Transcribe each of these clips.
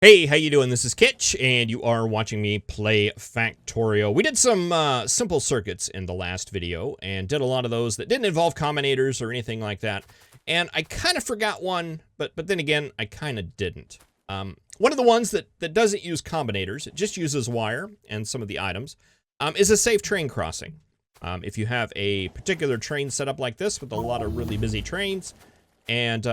Hey, how you doing? This is Kitch, and you are watching me play Factorio. We did some simple circuits in the last video, and did a lot of those that didn't involve combinators or anything like that. And I kind of forgot one, but then again, I kind of didn't. One of the ones that doesn't use combinators, it just uses wire and some of the items, is a safe train crossing. If you have a particular train set up like this with a lot of really busy trains, and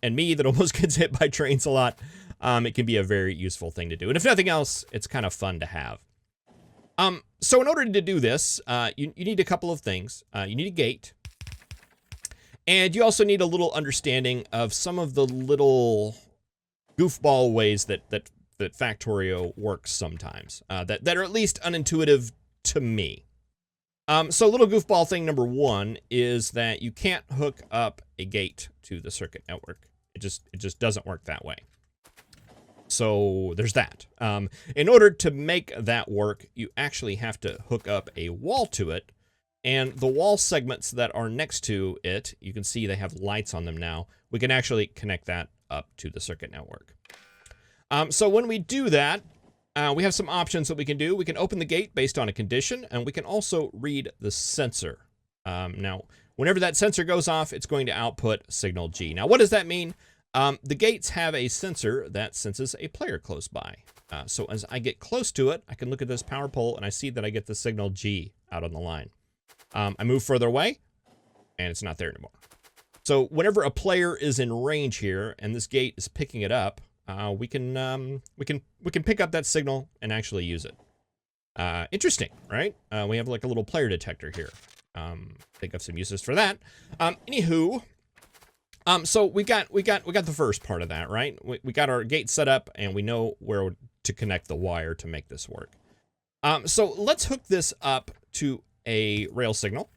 me that almost gets hit by trains a lot, it can be a very useful thing to do. And if nothing else, it's kind of fun to have. So in order to do this, you need a couple of things. You need a gate. And you also need a little understanding of some of the little goofball ways that Factorio works sometimes. That are at least unintuitive to me. So little goofball thing number one is that you can't hook up a gate to the circuit network. It just doesn't work that way. So there's that. In order to make that work, you actually have to hook up a wall to it. And the wall segments that are next to it, you can see they have lights on them now. We can actually connect that up to the circuit network. So when we do that, we have some options that we can do. We can open the gate based on a condition, and we can also read the sensor. Now, whenever that sensor goes off, it's going to output signal G. Now, what does that mean? The gates have a sensor that senses a player close by. So as I get close to it, I can look at this power pole and I see that I get the signal G out on the line. I move further away and it's not there anymore. So whenever a player is in range here and this gate is picking it up, we can pick up that signal and actually use it. Interesting, right? We have like a little player detector here. Think of some uses for that. Anywho. So we got the first part of that, right? We got our gate set up and we know where to connect the wire to make this work. So let's hook this up to a rail signal.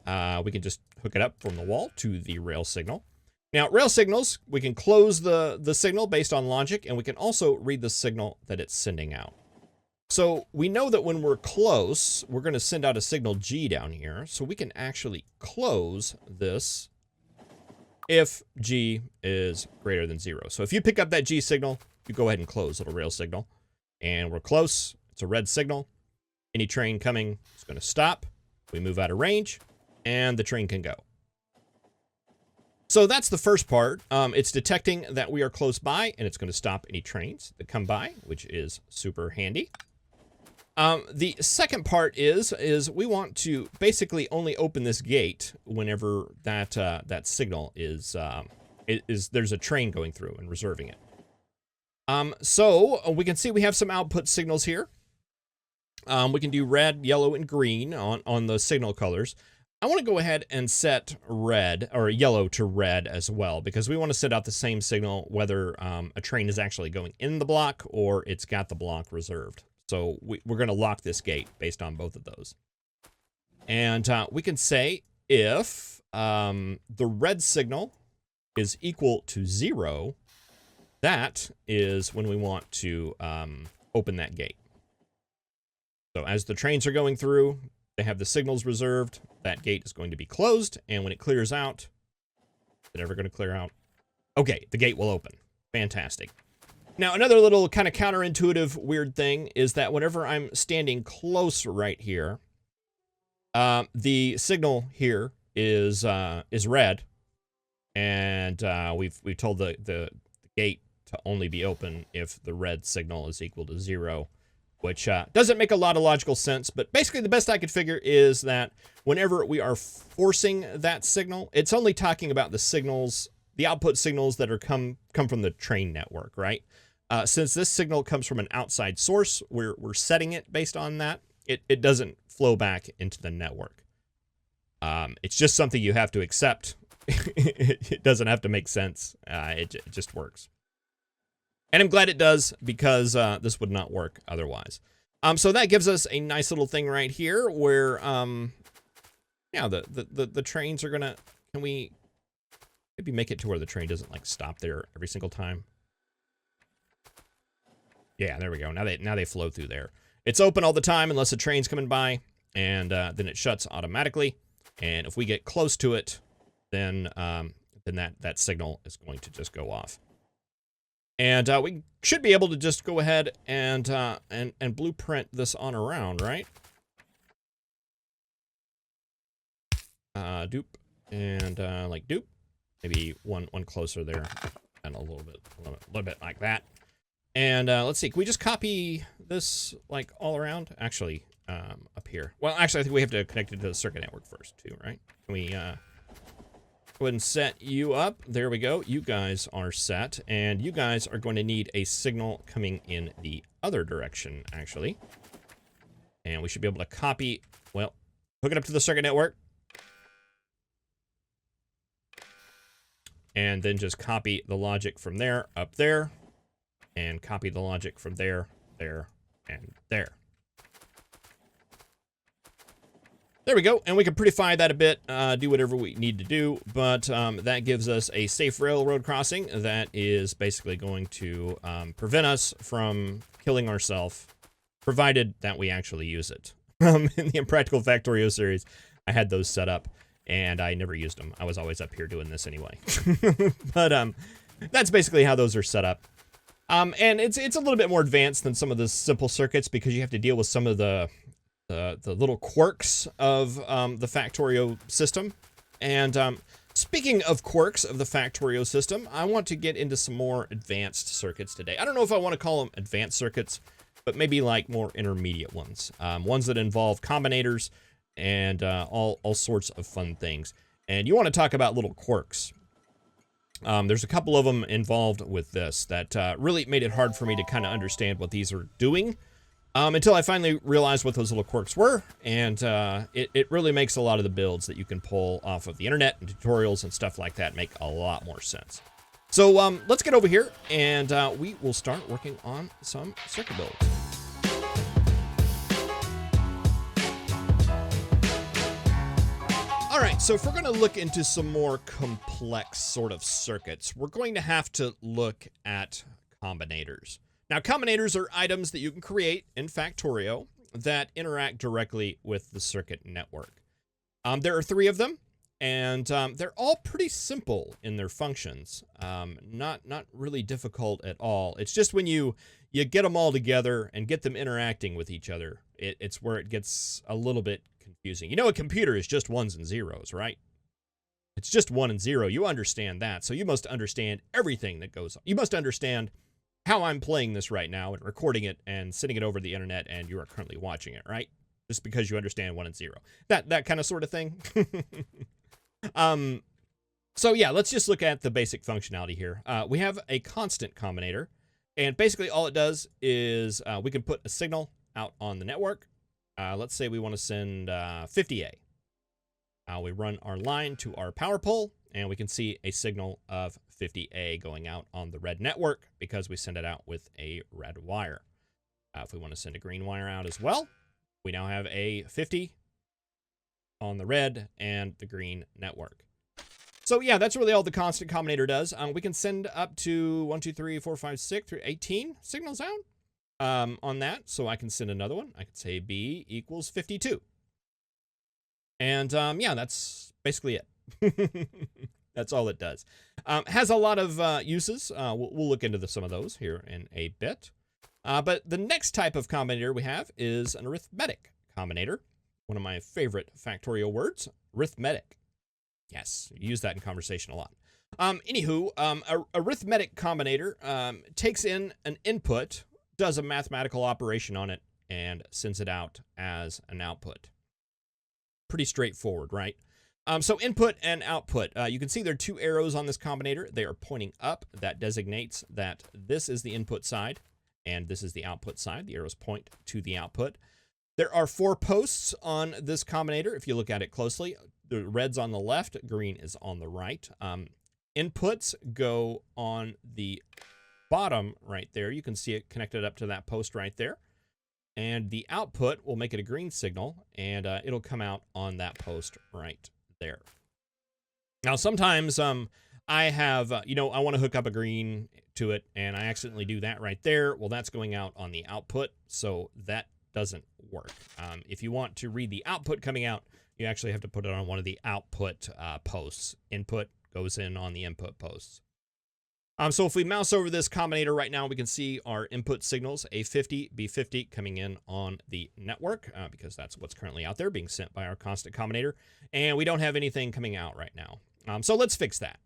We can just hook it up from the wall to the rail signal. Now, rail signals, we can close the signal based on logic, and we can also read the signal that it's sending out. So we know that when we're close, we're going to send out a signal G down here. So we can actually close this if G is greater than 0. So if you pick up that G signal, you go ahead and close little rail signal. And we're close. It's a red signal. Any train coming is going to stop. We move out of range, and the train can go. So that's the first part. It's detecting that we are close by, and it's going to stop any trains that come by, which is super handy. The second part is we want to basically only open this gate whenever that signal is there's a train going through and reserving it. So we can see we have some output signals here. We can do red, yellow, and green on the signal colors. I want to go ahead and set red or yellow to red as well, because we want to send out the same signal whether a train is actually going in the block or it's got the block reserved. So we're going to lock this gate based on both of those. And we can say if the red signal is equal to 0, that is when we want to open that gate. So as the trains are going through, they have the signals reserved. That gate is going to be closed. And when it clears out, is it ever going to clear out? Okay, the gate will open. Fantastic. Now, another little kind of counterintuitive weird thing is that whenever I'm standing close right here, the signal here is red, and we've told the gate to only be open if the red signal is equal to 0, which doesn't make a lot of logical sense. But basically, the best I could figure is that whenever we are forcing that signal, it's only talking about the signals, the output signals that are come from the train network, right? Since this signal comes from an outside source, we're setting it based on that. It doesn't flow back into the network. It's just something you have to accept. It doesn't have to make sense. It just works. And I'm glad it does, because this would not work otherwise. So that gives us a nice little thing right here where, yeah, the trains are gonna. Can we maybe make it to where the train doesn't like stop there every single time? Yeah, there we go. Now they flow through there. It's open all the time unless a train's coming by, and then it shuts automatically. And if we get close to it, then that signal is going to just go off. And we should be able to just go ahead and blueprint this on around, right? Dupe and like dupe. Maybe one closer there, and a little bit like that. And let's see, can we just copy this like all around? Actually, up here. Well, actually, I think we have to connect it to the circuit network first, too, right? Can we go ahead and set you up? There we go. You guys are set, and you guys are going to need a signal coming in the other direction, actually. And we should be able to copy, well, hook it up to the circuit network. And then just copy the logic from there up there. And copy the logic from there, there, and there. There we go, and we can prettify that a bit, do whatever we need to do, but that gives us a safe railroad crossing that is basically going to prevent us from killing ourselves, provided that we actually use it. In the Impractical Factorio series, I had those set up, and I never used them. I was always up here doing this anyway. But that's basically how those are set up. And it's a little bit more advanced than some of the simple circuits because you have to deal with some of the little quirks of the Factorio system. And speaking of quirks of the Factorio system, I want to get into some more advanced circuits today. I don't know if I want to call them advanced circuits, but maybe like more intermediate ones. Ones that involve combinators and all sorts of fun things. And you want to talk about little quirks. There's a couple of them involved with this that really made it hard for me to kind of understand what these are doing until I finally realized what those little quirks were, and it really makes a lot of the builds that you can pull off of the internet and tutorials and stuff like that make a lot more sense. So let's get over here, and we will start working on some circuit builds. All right, so if we're going to look into some more complex sort of circuits, we're going to have to look at combinators. Now, combinators are items that you can create in Factorio that interact directly with the circuit network. There are 3 of them, and they're all pretty simple in their functions. Not really difficult at all. It's just when you get them all together and get them interacting with each other, it's where it gets a little bit confusing. You know, a computer is just ones and zeros, right? It's just 1 and 0. You understand that, so you must understand everything that goes on. You must understand how I'm playing this right now and recording it and sending it over the internet, and you are currently watching it, right? Just because you understand 1 and 0. That kind of sort of thing. So yeah, let's just look at the basic functionality here. We have a constant combinator, and basically all it does is we can put a signal out on the network. Let's say we want to send 50A. We run our line to our power pole, and we can see a signal of 50A going out on the red network because we send it out with a red wire. If we want to send a green wire out as well, we now have a 50 on the red and the green network. So yeah, that's really all the constant combinator does. We can send up to 1, 2, 3, 4, 5, 6 through 18 signals out on that. So I can send another one. I could say B equals 52. And yeah, that's basically it. That's all it does. Has a lot of uses. We'll look into some of those here in a bit. But the next type of combinator we have is an arithmetic combinator. One of my favorite Factorio words, arithmetic. Yes, you use that in conversation a lot. Anywho, arithmetic combinator takes in an input, does a mathematical operation on it, and sends it out as an output. Pretty straightforward, right? So input and output. You can see there are 2 arrows on this combinator. They are pointing up. That designates that this is the input side, and this is the output side. The arrows point to the output. There are 4 posts on this combinator. If you look at it closely, the red's on the left, green is on the right. Inputs go on the bottom right there. You can see it connected up to that post right there. And the output will make it a green signal, and it'll come out on that post right there. Now, sometimes I have, I want to hook up a green to it, and I accidentally do that right there. Well, that's going out on the output, so that doesn't work. If you want to read the output coming out, you actually have to put it on one of the output posts. Input goes in on the input posts. So if we mouse over this combinator right now, we can see our input signals, A50, B50, coming in on the network, because that's what's currently out there being sent by our constant combinator. And we don't have anything coming out right now. So let's fix that.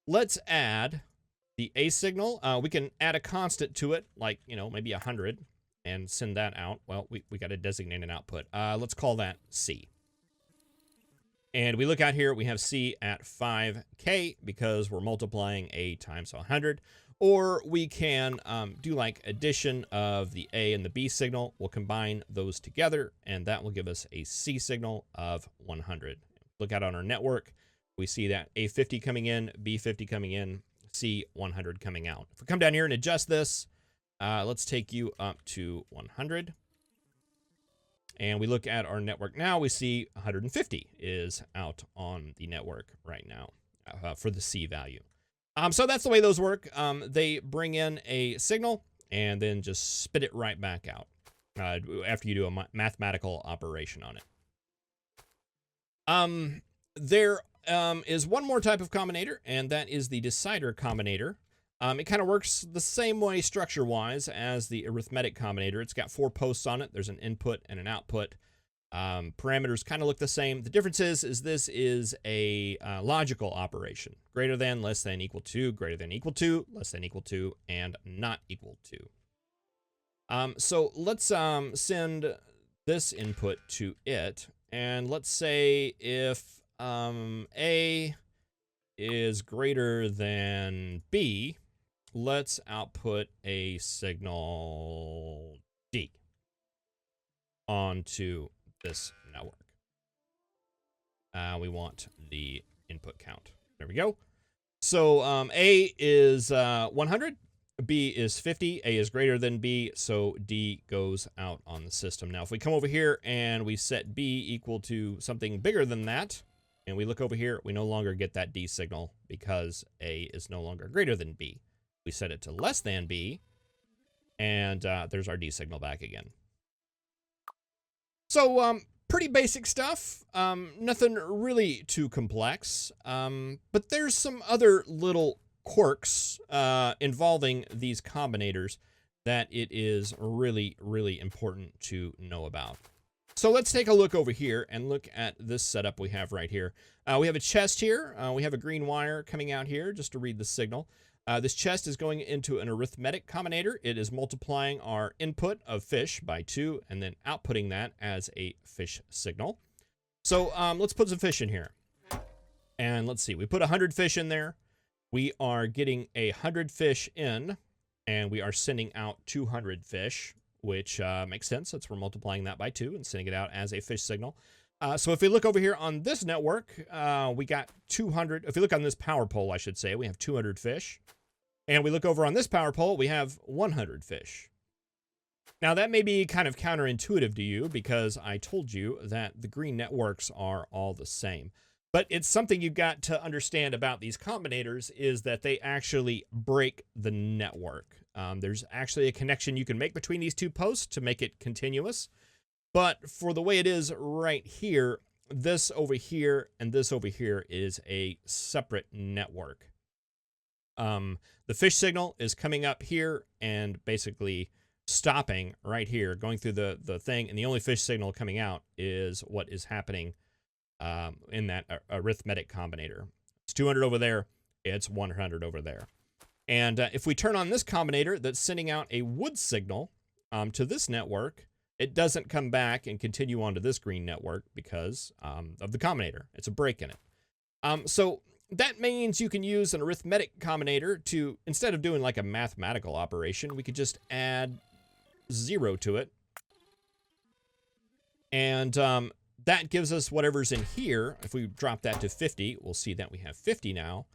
Let's add the A signal. We can add a constant to it, like, maybe 100, and send that out. Well, we got to designate an output. Let's call that C. And we look out here, we have C at 5K because we're multiplying A times 100. Or we can do like addition of the A and the B signal. We'll combine those together, and that will give us a C signal of 100. Look out on our network. We see that A50 coming in, B50 coming in, C100 coming out. If we come down here and adjust this, let's take you up to 100. And we look at our network now, we see 150 is out on the network right now for the C value. So that's the way those work. They bring in a signal and then just spit it right back out after you do a mathematical operation on it. There is one more type of combinator, and that is the decider combinator. It kind of works the same way structure-wise as the arithmetic combinator. It's got 4 posts on it. There's an input and an output. Parameters kind of look the same. The difference is this is a logical operation. Greater than, less than, equal to, greater than, equal to, less than, equal to, and not equal to. So let's send this input to it. And let's say if A is greater than B, let's output a signal D onto this network. We want the input count. There we go. So A is 100, B is 50, A is greater than B, so D goes out on the system. Now, if we come over here and we set B equal to something bigger than that, and we look over here, we no longer get that D signal because A is no longer greater than B. We set it to less than B, and there's our D signal back again. So, pretty basic stuff. Nothing really too complex. But there's some other little quirks involving these combinators that it is really, really important to know about. So let's take a look over here and look at this setup we have right here. We have a chest here. We have a green wire coming out here just to read the signal. This chest is going into an arithmetic combinator. It is multiplying our input of fish by 2 and then outputting that as a fish signal. So let's put some fish in here. And let's see, we put 100 fish in there. We are getting 100 fish in, and we are sending out 200 fish, which makes sense since we're multiplying that by 2 and sending it out as a fish signal. So if we look over here on this network, we got 200. If we look on this power pole, I should say, we have 200 fish. And we look over on this power pole, we have 100 fish. Now, that may be kind of counterintuitive to you because I told you that the green networks are all the same. But it's something you've got to understand about these combinators is that they actually break the network. There's actually a connection you can make between these 2 posts to make it continuous. But for the way it is right here, this over here and this over here is a separate network. The fish signal is coming up here and basically stopping right here, going through the thing, and the only fish signal coming out is what is happening in that arithmetic combinator. It's 200 over there, it's 100 over there. And if we turn on this combinator that's sending out a wood signal to this network, it doesn't come back and continue onto this green network because of the combinator. It's a break in it. So that means you can use an arithmetic combinator to, instead of doing like a mathematical operation, we could just add 0 to it. And that gives us whatever's in here. If we drop that to 50, we'll see that we have 50 now.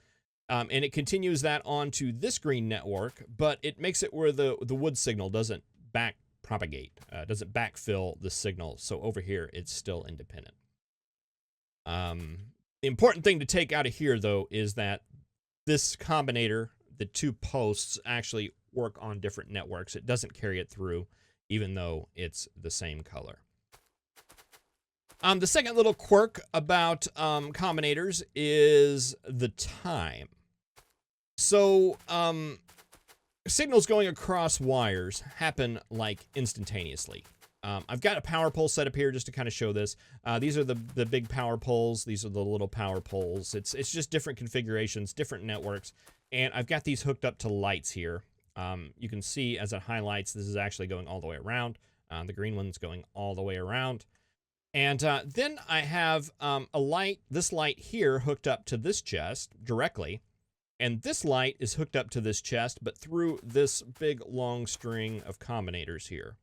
And it continues that onto this green network, but it makes it where the wood signal doesn't back propagate, doesn't backfill the signal. So over here, it's still independent. The important thing to take out of here, though, is that this combinator, the 2 posts, actually work on different networks. It doesn't carry it through, even though it's the same color. The second little quirk about combinators is the time. So, signals going across wires happen like instantaneously. I've got a power pole set up here just to kind of show this. These are the big power poles. These are the little power poles. It's just different configurations, different networks. And I've got these hooked up to lights here. You can see as it highlights, this is actually going all the way around. The green one's going all the way around. And then I have this light here hooked up to this chest directly. And this light is hooked up to this chest, but through this big long string of combinators here.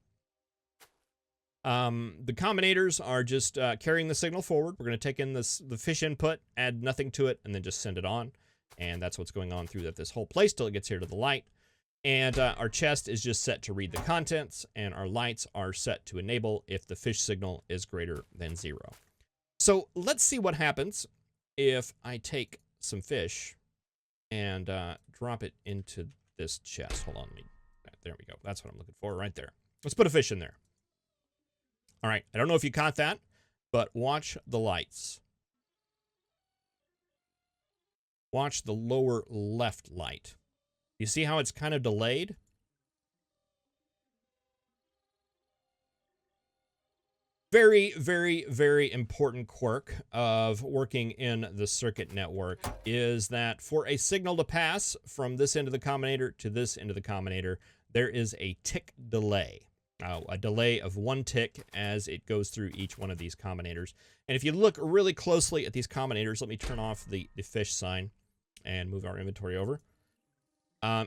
The combinators are just carrying the signal forward. We're going to take in the fish input, add nothing to it, and then just send it on. And that's what's going on through this whole place till it gets here to the light. And our chest is just set to read the contents, and our lights are set to enable if the fish signal is greater than 0. So let's see what happens if I take some fish and drop it into this chest. Hold on, there we go. That's what I'm looking for right there. Let's put a fish in there. All right, I don't know if you caught that, but watch the lights. Watch the lower left light. You see how it's kind of delayed? Very, very, very important quirk of working in the circuit network is that for a signal to pass from this end of the combinator to this end of the combinator, there is a tick delay. A delay of 1 tick as it goes through each one of these combinators. And if you look really closely at these combinators, let me turn off the fish sign and move our inventory over.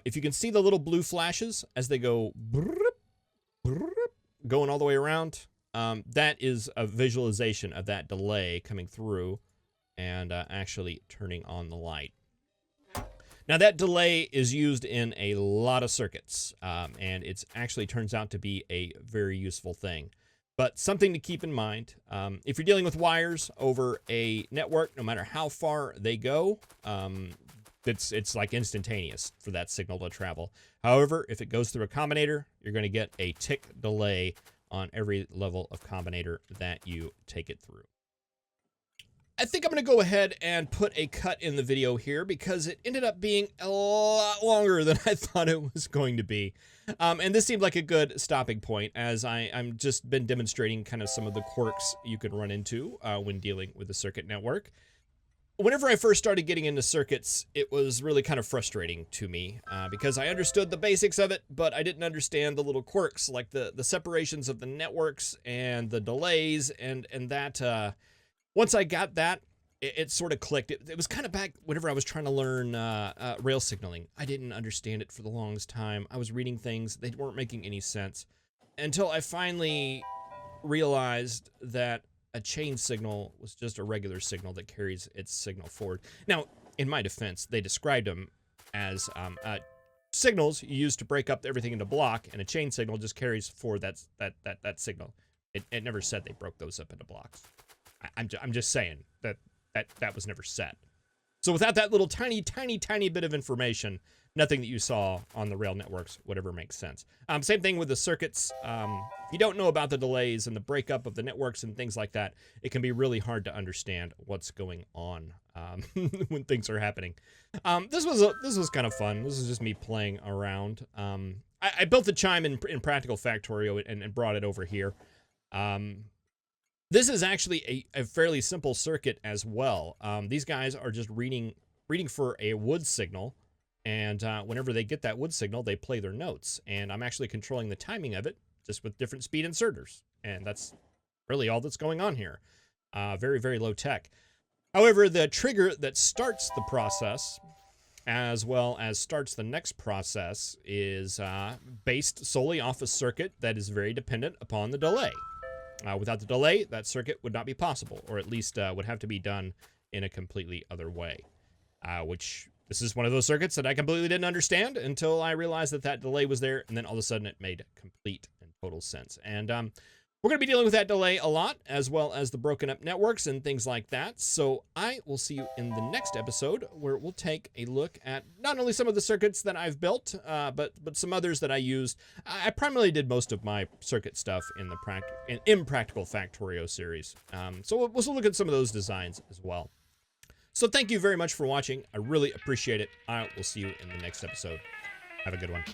If you can see the little blue flashes as they go going all the way around, that is a visualization of that delay coming through and actually turning on the light. Now, that delay is used in a lot of circuits, and it actually turns out to be a very useful thing. But something to keep in mind, if you're dealing with wires over a network, no matter how far they go, it's like instantaneous for that signal to travel. However, if it goes through a combinator, you're going to get a tick delay on every level of combinator that you take it through. I think I'm going to go ahead and put a cut in the video here because it ended up being a lot longer than I thought it was going to be. And this seemed like a good stopping point as I'm just been demonstrating kind of some of the quirks you can run into when dealing with the circuit network. Whenever I first started getting into circuits, it was really kind of frustrating to me because I understood the basics of it, but I didn't understand the little quirks like the separations of the networks and the delays and that... Once I got that, it sort of clicked. It was kind of back whenever I was trying to learn rail signaling. I didn't understand it for the longest time. I was reading things. They weren't making any sense until I finally realized that a chain signal was just a regular signal that carries its signal forward. Now, in my defense, they described them as signals you use to break up everything into block, and a chain signal just carries forward that signal. It never said they broke those up into blocks. I'm just saying that was never set. So without that little tiny bit of information, nothing that you saw on the rail networks would ever make sense. Same thing with the circuits. If you don't know about the delays and the breakup of the networks and things like that, it can be really hard to understand what's going on when things are happening. This was kind of fun. This is just me playing around. I built the chime in Practical Factorio and brought it over here. This is actually a fairly simple circuit as well. These guys are just reading for a wood signal, and whenever they get that wood signal, they play their notes. And I'm actually controlling the timing of it just with different speed inserters, and that's really all that's going on here. Very, very low tech. However, the trigger that starts the process, as well as starts the next process, is based solely off a circuit that is very dependent upon the delay. Without the delay, that circuit would not be possible, or at least would have to be done in a completely other way. Which, this is one of those circuits that I completely didn't understand until I realized that delay was there, and then all of a sudden it made complete and total sense. And we're going to be dealing with that delay a lot, as well as the broken up networks and things like that. So I will see you in the next episode, where we'll take a look at not only some of the circuits that I've built, but some others that I used. I primarily did most of my circuit stuff in the Impractical Factorio series. So we'll look at some of those designs as well. So thank you very much for watching. I really appreciate it. I will see you in the next episode. Have a good one.